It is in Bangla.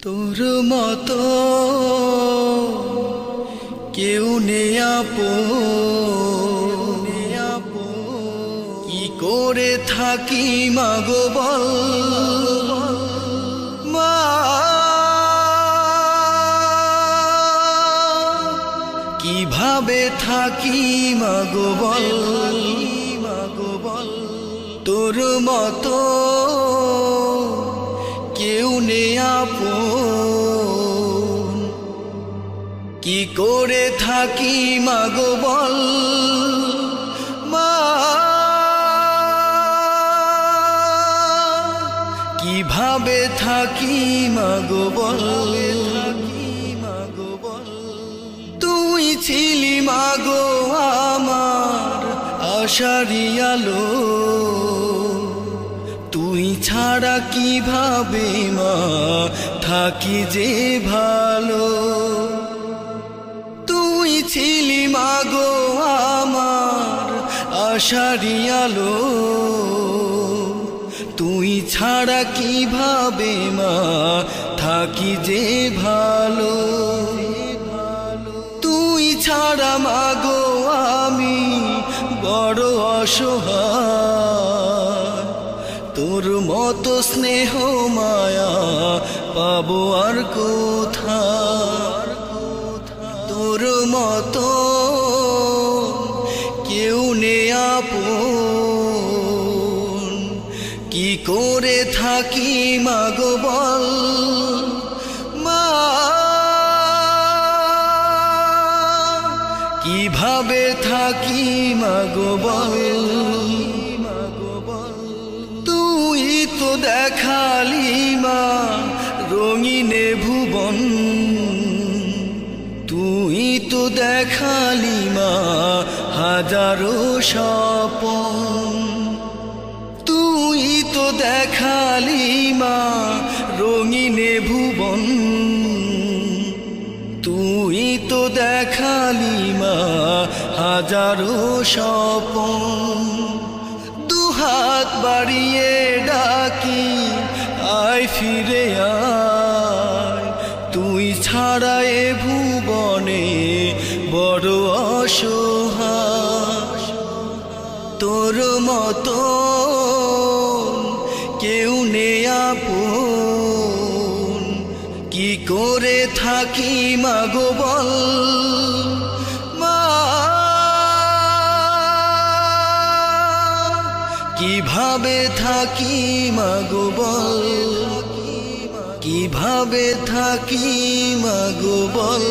তোর মতো কেউ নেই আপন, কি করে থাকি মাগো বল মা, কিভাবে থাকি মাগো বল, তোর মতো কেউ নেই আপন, কি করে থাকি মাগো বল মা, কিভাবে থাকি মাগো বল। তুই ছিলি মাগো আমার আশারি আলো, তুই ছাড়া কিভাবে মা থাকি যে ভালো। তুই ছিলি মাগো আমার আশারি আলো, তুই ছাড়া কিভাবে মা থাকি যে ভালো। তুই ছাড়া মাগো আমি বড় অসহায়, তোর মতো স্নেহ মায়া পাবো আর কোথায়। তোর মতো কেউ নেই আপন, কি করে থাকি মাগো বল মা, কিভাবে থাকি মাগো বল। তুই তো দেখালি মা রঙিনে ভুবন, তুই তো দেখালি মা হাজারো স্বপন। তুই তো দেখালি মা রঙিনে ভুবন, তুই তো দেখালি মা হাজারো স্বপন। দুহাত বাড়িয়ে ডাকি আয় ফিরে আয়, তুই ছাড়া এ ভুবনে বড় অসহায়। তোর মতো কেউ নেই আপন, কি করে থাকি মাগো বল মা, কিভাবে থাকি মাগো বল, কিভাবে থাকি মাগো বল।